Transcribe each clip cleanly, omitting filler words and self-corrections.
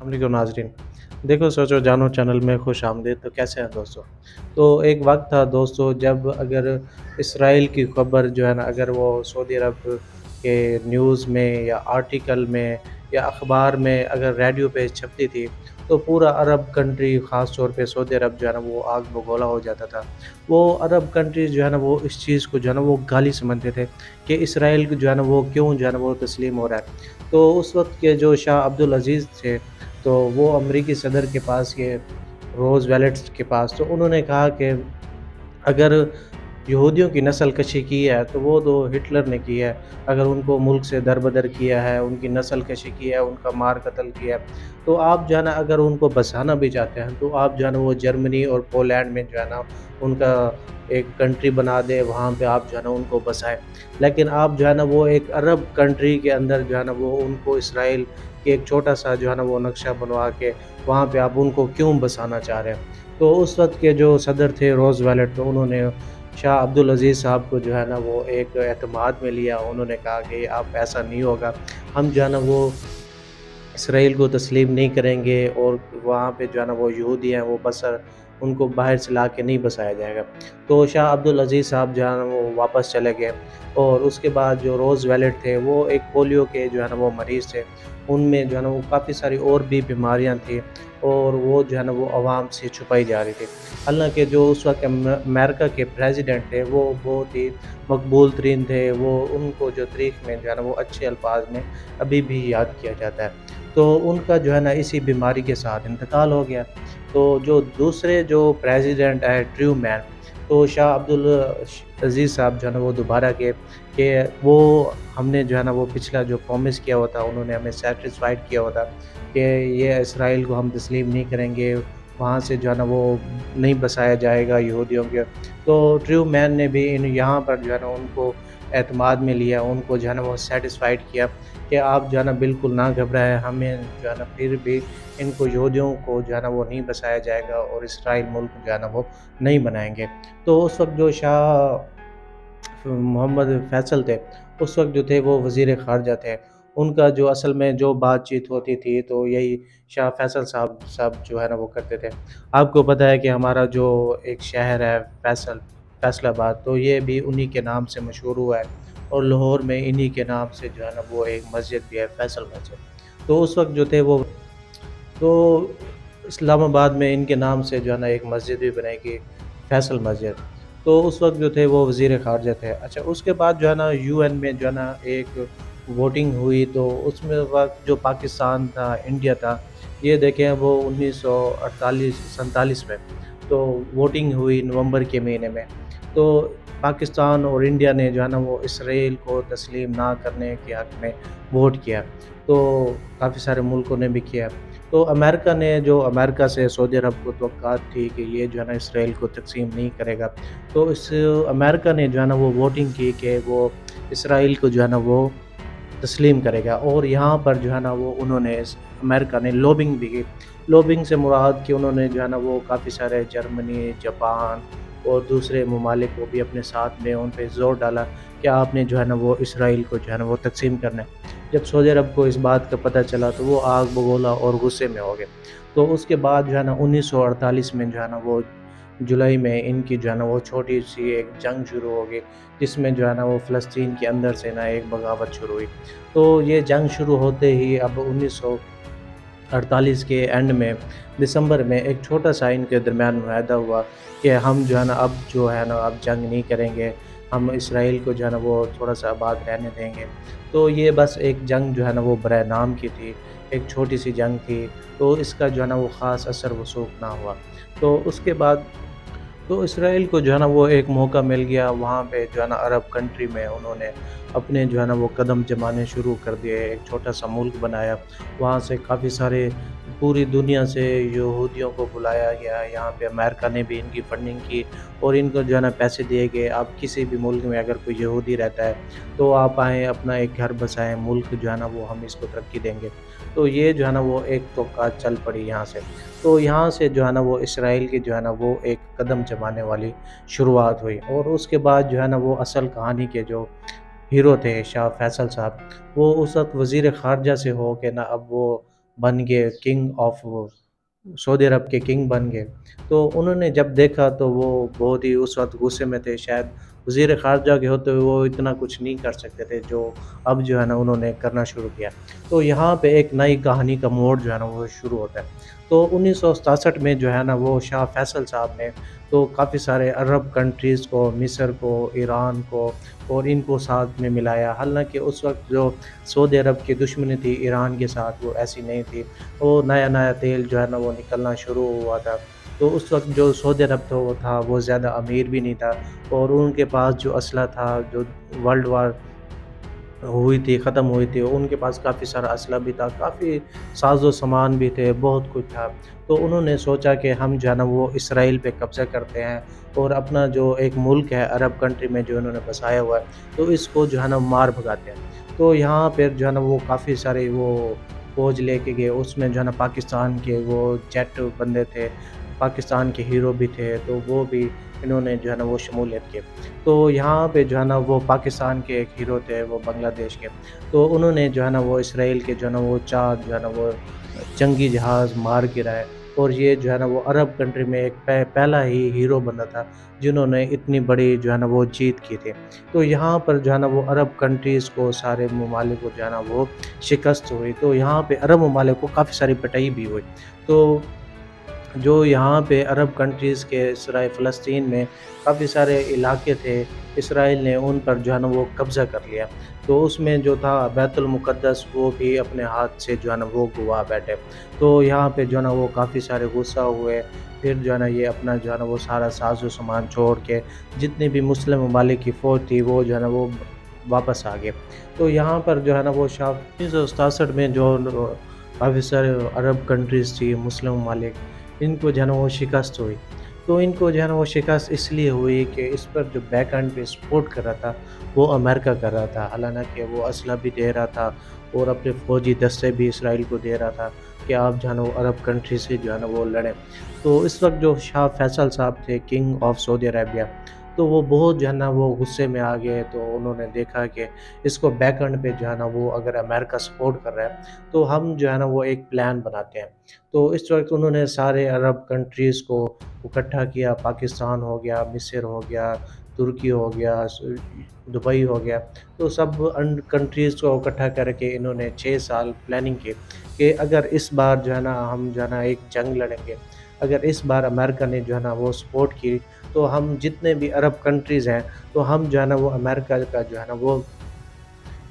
अलैकुम नाज़रीन। देखो सोचो जानो चैनल में खुश आमदीद। तो कैसे हैं दोस्तों? तो एक वक़्त था दोस्तों जब अगर इसराइल की ख़बर जो है ना अगर वो सऊदी अरब के न्यूज़ में या आर्टिकल में या अख़बार में अगर रेडियो पे छपती थी, तो पूरा अरब कंट्री ख़ास तौर पे सऊदी अरब जो है ना वो आग बगोला हो जाता था। वो अरब कंट्रीज़ जो है ना वो इस चीज़ को जो है ना वो गाली समझते थे कि इसराइल को जो है ना वो क्यों जो है ना वो तस्लीम हो रहा है। तो उस वक़्त के जो शाह अब्दुल अज़ीज़ थे, तो वो अमेरिकी सदर के पास ये रोज़ वेलेट्स के पास तो उन्होंने कहा कि अगर यहूदियों की नस्ल कशी की है तो वो तो हिटलर ने की है। अगर उनको मुल्क से दर-बदर किया है, उनकी नस्ल कशी की है, उनका मार कत्ल किया है, तो आप जो है ना अगर उनको बसाना भी चाहते हैं तो आप जो है ना वो जर्मनी और पोलैंड में जो है ना उनका एक कंट्री बना दें, वहाँ पे आप जो है ना उनको बसाएँ। लेकिन आप जो है ना वो एक अरब कंट्री के अंदर जो है ना वो उनको इसराइल के एक छोटा-सा जो है ना वो नक्शा बनवा के वहाँ पे आप उनको क्यों बसाना चाह रहे हैं? तो उस वक़्त के जो सदर थे रोज़वेल्ट, तो उन्होंने शाह अब्दुल अज़ीज़ साहब को जो है ना वो एक एतमाद में लिया। उन्होंने कहा कि अब ऐसा नहीं होगा, हम जो है ना वो इसराइल को तस्लीम नहीं करेंगे और वहाँ पे जो है ना वो यहूदी हैं वो बस उनको बाहर से ला के नहीं बसाया जाएगा। तो शाह अब्दुल अज़ीज़ साहब जो है ना वो वापस चले गए और उसके बाद जो रोज़ वेलेट थे वो एक पोलियो के जो है ना वो मरीज़ थे। उनमें जो है ना वो काफ़ी सारी और भी बीमारियाँ थी और वो जो है ना वो अवाम से छुपाई जा रही थी। हालाँकि जो उस वक़्त अमेरिका के प्रेसिडेंट थे वो बहुत ही मकबूल तरीन थे। वो उनको जो तारीख़ में जो है ना वो अच्छे अल्फाज में अभी भी याद किया जाता है। तो उनका जो है ना इसी बीमारी के साथ इंतकाल हो गया। तो जो दूसरे जो प्रेसिडेंट है ट्रूमैन, तो शाह अब्दुल अज़ीज़ साहब जो है ना वो दोबारा के कि वो हमने जो है ना वो पिछला जो प्रॉमिस किया हुआ था, उन्होंने हमें सैटिस्फाइड किया हुआ था कि ये इसराइल को हम तस्लीम नहीं करेंगे, वहाँ से जो है ना वो नहीं बसाया जाएगा यहूदियों के। तो ट्रूमैन ने भी इन यहाँ पर जो है ना उनको एतमाद में लिया, उनको जो है ना वो सैटिस्फाइड किया कि आप जो है ना बिल्कुल ना घबराएँ, हमें जो है ना फिर भी इनको यहूदियों को जो है ना वो नहीं बसाया जाएगा और इसराइल मुल्क जो है ना वो नहीं बनाएँगे। तो उस वक़्त जो शाह मोहम्मद फ़ैसल थे, उस वक़्त जो थे वो वज़ीर ख़ारजा थे। उनका जो असल में जो बातचीत होती थी तो यही शाह फ़ैसल साहब साहब जो है ना वो करते थे। आपको पता है कि हमारा जो एक शहर है फ़ैसलाबाद, तो ये भी उन्हीं के नाम से मशहूर हुआ है और लाहौर में इन्हीं के नाम से जो है ना वो एक मस्जिद भी है, फ़ैसल मस्जिद। तो उस वक़्त जो थे वो तो इस्लामाबाद में इनके नाम से जो है ना एक मस्जिद भी बनाई गई, फ़ैसल मस्जिद। तो उस वक़्त जो थे वो वज़ीर ख़ारजा थे। अच्छा, उसके बाद जो है ना यूएन में जो है ना एक वोटिंग हुई, तो उसमें वक़्त जो पाकिस्तान था, इंडिया था, ये देखें वो 1948-47 में तो वोटिंग हुई नवंबर के महीने में। तो पाकिस्तान और इंडिया ने जो है ना वो इसराइल को तस्लीम ना करने के हक़ में वोट किया। तो काफ़ी सारे मुल्कों ने भी किया। तो अमेरिका से सऊदी अरब को तवक्कात थी कि ये जो है ना इसराइल को तक़सीम नहीं करेगा। तो इस अमेरिका ने जो है ना वो वोटिंग की कि वो इसराइल को जो है ना वो तस्लीम करेगा और यहाँ पर जो है ना वो उन्होंने अमेरिका ने लॉबिंग भी की। लॉबिंग से मुराद कि उन्होंने जो है ना वो काफ़ी सारे जर्मनी, जापान और दूसरे ममालिक को भी अपने साथ में उन पे ज़ोर डाला कि आपने जो है ना वो इसराइल को जो है ना वो तक़सीम करना है। जब सऊदी अरब को इस बात का पता चला तो वो आग बगोला और गुस्से में हो गए। तो उसके बाद जो है ना 1948 में जो है ना वो जुलाई में इनकी जो है ना वो छोटी-सी एक जंग शुरू हो गई, जिसमें जो है ना वो फ़लस्तीन के अंदर से ना एक बगावत शुरू हुई। तो ये जंग शुरू होते ही अब 1948 के एंड में दिसंबर में एक छोटा-सा इनके दरमियान मुआहदा हुआ कि हम जो है ना अब जो है ना अब जंग नहीं करेंगे, हम इसराइल को जो है ना वो थोड़ा-सा आबाद रहने देंगे। तो ये बस एक जंग जो है ना वो बराए नाम की थी, एक छोटी-सी जंग थी, तो इसका जो है ना वो ख़ास असर वसूख ना हुआ। तो उसके बाद तो इसराइल को जो है ना वो एक मौका मिल गया, वहाँ पे जो है ना अरब कंट्री में उन्होंने अपने जो है ना वो कदम जमाने शुरू कर दिए, एक छोटा-सा मुल्क बनाया। वहाँ से काफ़ी सारे पूरी दुनिया से यहूदियों को बुलाया गया, यहाँ पे अमेरिका ने भी इनकी फंडिंग की और इनको जो है ना पैसे दिए गए, आप किसी भी मुल्क में अगर कोई यहूदी रहता है, तो आप आएँ, अपना एक घर बसाएँ, मुल्क जो है ना वो हम इसको तरक्की देंगे। तो ये जो है ना वो एक तोक़ात चल पड़ी यहाँ से। तो यहाँ से जो है ना वो इसराइल की जो है ना वो एक कदम जमाने वाली शुरुआत हुई और उसके बाद जो है ना वो असल कहानी के जो हीरो थे शाह फैसल साहब, वो उस वक़्त वज़ीर ख़ारजा से हो के ना अब वो बन गए किंग ऑफ सऊदी अरब के किंग बन गए। तो उन्होंने जब देखा तो वो बहुत ही उस वक़्त गुस्से में थे, शायद वज़ीर ख़ारजा के होते हुए वो इतना कुछ नहीं कर सकते थे, जो अब जो है ना उन्होंने करना शुरू किया। तो यहाँ पे एक नई कहानी का मोड़ जो है ना वो शुरू होता है। तो 1967 में जो है ना वो शाह फैसल साहब ने तो काफ़ी सारे अरब कंट्रीज़ को, मिस्र को, ईरान को और इनको साथ में मिलाया। हालाँकि उस वक़्त जो सऊदी अरब की दुश्मनी थी ईरान के साथ वो ऐसी नहीं थी। वो नया-नया तेल जो है ना वो निकलना शुरू हुआ था। तो उस वक़्त जो सऊदी अरब तो वो था वो ज़्यादा अमीर भी नहीं था और उनके पास जो असला था, जो वर्ल्ड वार हुई थी, ख़त्म हुई थी, उनके पास काफ़ी सारा असला भी था, काफ़ी साज़ो-सामान भी थे, बहुत कुछ था। तो उन्होंने सोचा कि हम जो है ना वो इसराइल पे कब्ज़ा करते हैं और अपना जो एक मुल्क है अरब कंट्री में जो इन्होंने बसाया हुआ है, तो इसको जो है ना मार भगाते हैं। तो यहाँ पे जो है ना वो काफ़ी सारे वो फ़ौज लेके गए, उसमें जो है ना पाकिस्तान के वो जेट बंदे थे, पाकिस्तान के हीरो भी थे, तो वो भी इन्होंने जो है ना वो शमूलियत की। तो यहाँ पे जो है ना वो पाकिस्तान के एक हीरो थे वो बांग्लादेश के, तो उन्होंने जो है ना वो इसराइल के जो है ना वो 4 जो है ना वो जंगी जहाज़ मार गिराए और ये जो है ना वो अरब कंट्री में एक पहला ही हीरो बंदा था जिन्होंने इतनी बड़ी जो है ना वो जीत की थी। तो यहाँ पर जो है ना वो अरब कंट्रीज़ को, सारे ममालिक को जो है ना वो शिकस्त हुई। तो यहाँ पे अरब ममालिक को काफ़ी सारी पिटाई भी हुई। तो जो यहाँ पे अरब कंट्रीज़ के इसराइल फ़लस्तीन में काफ़ी सारे इलाके थे, इसराइल ने उन पर जो है ना वो कब्ज़ा कर लिया। तो उसमें जो था बैतुल मुक़द्दस वो भी अपने हाथ से जो है ना वो गँवा बैठे। तो यहाँ पे जो है ना वो काफ़ी सारे गुस्सा हुए, फिर जो है ना ये अपना जो है ना वो सारा साज़ो-सामान छोड़ के जितनी भी मुस्लिम ममालिक की फ़ौज थी वो जो है ना वो वापस आ गए। तो यहाँ पर जो है ना वो शाह 1967 में जो काफ़ी सारे अरब कंट्रीज़ थी, मुस्लिम ममालिक, इनको जो है ना वो शिकस्त हुई। तो इनको जो है ना वो शिकस्त इसलिए हुई कि इस पर जो बैक एंड पे सपोर्ट कर रहा था, वो अमेरिका कर रहा था। हालाँकि वो असला भी दे रहा था और अपने फ़ौजी दस्ते भी इसराइल को दे रहा था कि आप जो है ना वो अरब कंट्री से जो है ना वो लड़ें। तो इस वक़्त जो शाह फैसल साहब थे, किंग ऑफ सऊदी अरेबिया, तो वो बहुत जो है ना वो गुस्से में आ गए। तो उन्होंने देखा कि इसको बैक एंड पे जो है ना वो अगर अमेरिका सपोर्ट कर रहा है, तो हम जो है ना वो एक प्लान बनाते हैं। तो इस वक़्त उन्होंने सारे अरब कंट्रीज़ को इकट्ठा किया, पाकिस्तान हो गया, मिस्र हो गया, तुर्की हो गया, दुबई हो गया, तो सब कंट्रीज़ को इकट्ठा करके इन्होंने 6 साल प्लानिंग की कि अगर इस बार जो है ना हम जो है ना एक जंग लड़ेंगे, अगर इस बार अमेरिका ने जो है ना वो सपोर्ट की, तो हम जितने भी अरब कंट्रीज़ हैं, तो हम जो है ना वो अमेरिका का जो है ना वो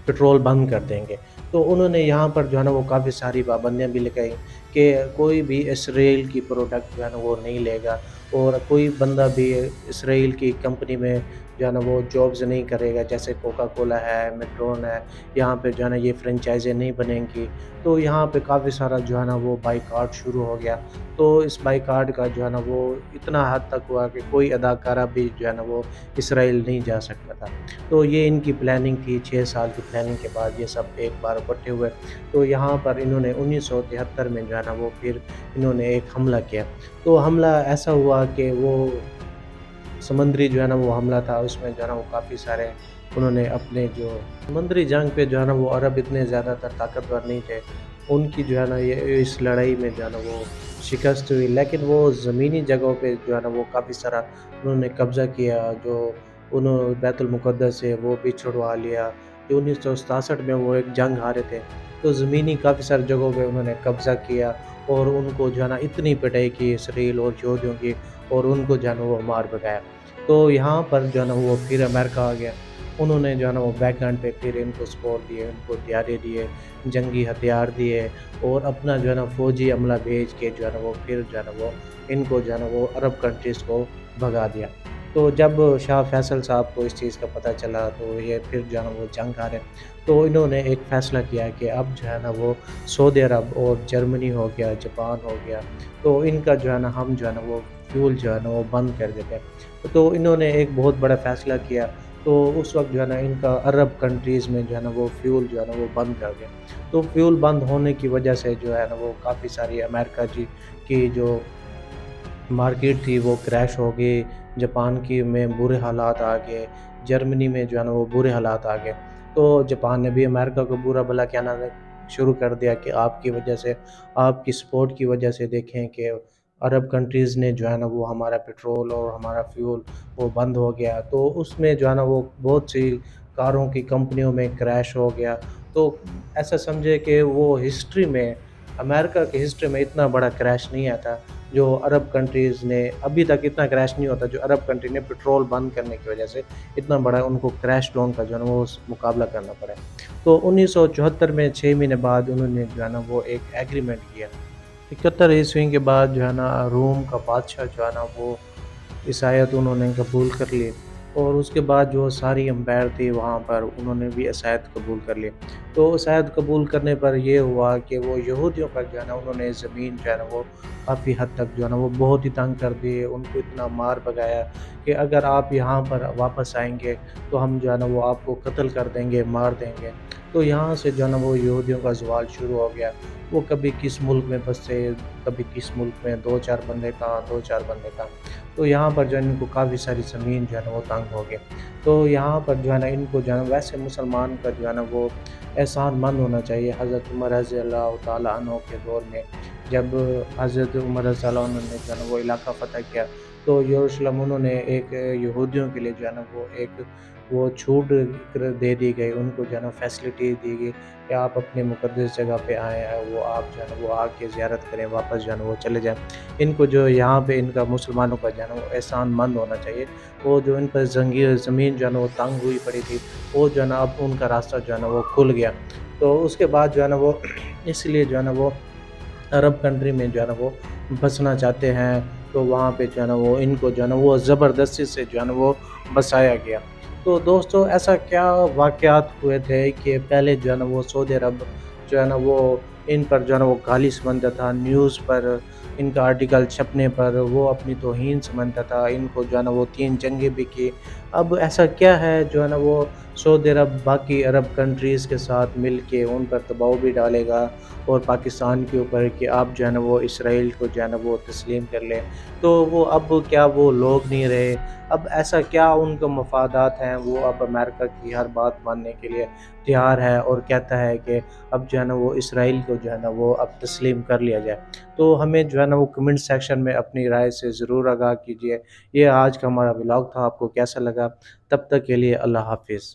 पेट्रोल बंद कर देंगे। तो उन्होंने यहाँ पर जो है ना वो काफ़ी सारी पाबंदियाँ भी लगाई कि कोई भी इसराइल की प्रोडक्ट जो है ना वो नहीं लेगा और कोई बंदा भी इसराइल की कंपनी में जो है ना वो जॉब्स नहीं करेगा, जैसे कोका कोला है, मैकडॉनल्ड है, यहाँ पे जो है ना ये फ्रेंचाइज़ें नहीं बनेंगी। तो यहाँ पे काफ़ी सारा जो है ना वो बायकॉट शुरू हो गया। तो इस बायकॉट का जो है ना वो इतना हद तक हुआ कि कोई अदाकारा भी जो है ना वो इसराइल नहीं जा सकता था। तो ये इनकी प्लानिंग थी, 6 साल की प्लानिंग के बाद ये सब एक बार इकट्ठे हुए। तो यहाँ पर इन्होंने 1973 में जो है ना वो फिर इन्होंने एक हमला किया। तो हमला ऐसा हुआ कि वो समुद्री जो है ना वो हमला था, उसमें जो है ना वो काफ़ी सारे उन्होंने अपने जो समुद्री जंग पे जो है ना वो अरब इतने ज़्यादातर ताकतवर नहीं थे। उनकी जो है ना ये इस लड़ाई में जो है ना वो शिकस्त हुई, लेकिन वो ज़मीनी जगहों पे जो है ना वो काफ़ी सारा उन्होंने कब्ज़ा किया। जो उन्होंने बैतुल मुक़द्दस है वो भी छुड़वा लिया। जो 1967 में वो एक जंग हारे थे, तो ज़मीनी काफ़ी सारी जगहों पे उन्होंने कब्ज़ा किया और उनको जो है ना इतनी पिटाई की इसराइल और यहूदियों की और उनको जो है ना वो मार भगाया। तो यहाँ पर जो है ना वो फिर अमेरिका आ गया। उन्होंने जो है ना वो बैक एंड पे फिर इनको सपोर्ट दिए, इनको हथियारे दिए, जंगी हथियार दिए और अपना जो है ना फ़ौजी अमला भेज के जो है ना वो फिर जो है ना वो इनको जो है ना वो अरब कंट्रीज़ को भगा दिया। तो जब शाह फैसल साहब को इस चीज़ का पता चला तो ये फिर जो है ना वो जंग हारे। तो इन्होंने एक फ़ैसला किया कि अब जो है ना वो सऊदी अरब और जर्मनी हो गया, जापान हो गया, तो इनका जो है ना हम जो है ना वो फ्यूल जो है ना वो बंद कर देते हैं। तो इन्होंने एक बहुत बड़ा फ़ैसला किया। तो उस वक़्त जो है ना इनका अरब कंट्रीज़ में जो है ना वो फ्यूल जो है ना वो बंद कर दिया। तो फ्यूल बंद होने की वजह से जो है ना वो काफ़ी सारी अमेरिका जी की जो मार्केट थी वो क्रैश हो गई, जापान की में बुरे हालात आ गए, जर्मनी में जो है ना वो बुरे हालात आ गए। तो जापान ने भी अमेरिका को बुरा भला कहना شروع کر دیا کہ آپ کی وجہ سے، آپ کی سپورٹ کی وجہ سے دیکھیں کہ عرب کنٹریز نے جو ہے نا وہ ہمارا پیٹرول اور ہمارا فیول وہ بند ہو گیا، تو اس میں جو ہے نا وہ بہت سی کاروں کی کمپنیوں میں کریش ہو گیا۔ تو ایسا سمجھے کہ وہ ہسٹری میں، امریکہ کی ہسٹری میں اتنا بڑا کریش نہیں آتا جو عرب کنٹریز نے، ابھی تک اتنا کریش نہیں ہوتا جو عرب کنٹری نے پیٹرول بند کرنے کی وجہ سے اتنا بڑا ان کو کریش ڈاؤن کا جو ہے نا وہ مقابلہ کرنا پڑا۔ تو 1974 میں 6 مہینے بعد انہوں نے جو ہے نا وہ ایک ایگریمنٹ کیا۔ 71 عیسوی کے بعد جو ہے نا روم کا بادشاہ جو ہے نا وہ عیسائیت انہوں نے قبول کر لی، اور اس کے بعد جو ساری امپائر تھی وہاں پر انہوں نے بھی عیسائیت قبول کر لی۔ تو عیسائیت قبول کرنے پر یہ ہوا کہ وہ یہودیوں پر جو ہے نا انہوں نے زمین جو ہے نا وہ کافی حد تک جو ہے نا وہ بہت ہی تنگ کر دی، ان کو اتنا مار بگایا کہ اگر آپ یہاں پر واپس آئیں گے تو ہم جو ہے نا وہ آپ کو قتل کر دیں گے، مار دیں گے۔ تو یہاں سے جو ہے نا وہ یہودیوں کا زوال شروع ہو گیا۔ وہ کبھی کس ملک میں بسے، کبھی کس ملک میں، دو چار بندے کہاں، دو چار بندے کہاں۔ تو یہاں پر جو ہے ان کو کافی ساری زمین جو ہے نا وہ تنگ ہو گیا۔ تو یہاں پر جو ہے نا ان کو جو ہے نا ویسے مسلمان کا جو ہے نا وہ احسان مند ہونا چاہیے۔ حضرت عمر رضی اللہ تعالیٰ عنہ کے دور میں جب حضرت عمر رضی اللہ عنہ نے جو ہے نا وہ علاقہ فتح کیا، تو یروشلم انہوں نے ایک یہودیوں کے لیے جو ہے نا وہ ایک وہ چھوٹ دے دی گئی، ان کو جو ہے نا فیسلٹی دی گئی کہ آپ اپنے مقدس جگہ پہ آئیں، وہ آپ جو ہے نا وہ آ کے زیارت کریں، واپس جو ہے نا وہ چلے جائیں۔ ان کو جو یہاں پہ ان کا مسلمانوں کا جو ہے نا وہ احسان مند ہونا چاہیے۔ وہ جو ان پر زمین جو ہے نا وہ تنگ ہوئی پڑی تھی، وہ جو ہے نا اب ان کا راستہ جو ہے نا وہ کھل گیا۔ تو اس کے بعد جو ہے نا وہ اس لیے جو ہے نا وہ عرب کنٹری میں جو ہے نا وہ بسنا چاہتے ہیں، تو وہاں پہ جو ہے نا وہ ان کو جو ہے نا وہ زبردستی سے جو ہے نا وہ بسایا گیا۔ تو دوستو ایسا کیا واقعات ہوئے تھے کہ پہلے جو ہے نا وہ سعودی عرب جو ہے نا وہ ان پر جو ہے نا وہ گالی سمجھتا تھا، نیوز پر ان کا آرٹیکل چھپنے پر وہ اپنی توہین سمجھتا تھا، ان کو جو ہے نا وہ 3 جنگیں بھی کی۔ اب ایسا کیا ہے جو ہے نا وہ سعودی عرب باقی عرب کنٹریز کے ساتھ مل کے ان پر دباؤ بھی ڈالے گا، اور پاکستان کے اوپر کہ آپ جو ہے نا وہ اسرائیل کو جو ہے نا وہ تسلیم کر لیں۔ تو وہ اب کیا وہ لوگ نہیں رہے؟ اب ایسا کیا ان کے مفادات ہیں؟ وہ اب امریکہ کی ہر بات ماننے کے لیے تیار ہے اور کہتا ہے کہ اب جو ہے نا وہ اسرائیل کو جو ہے نا وہ اب تسلیم کر لیا جائے۔ تو ہمیں جو ہے نا وہ کمنٹ سیکشن میں اپنی رائے سے ضرور آگاہ کیجیے۔ یہ آج کا ہمارا ولاگ تھا، آپ کو کیسا لگا؟ تب تک کے لیے اللہ حافظ۔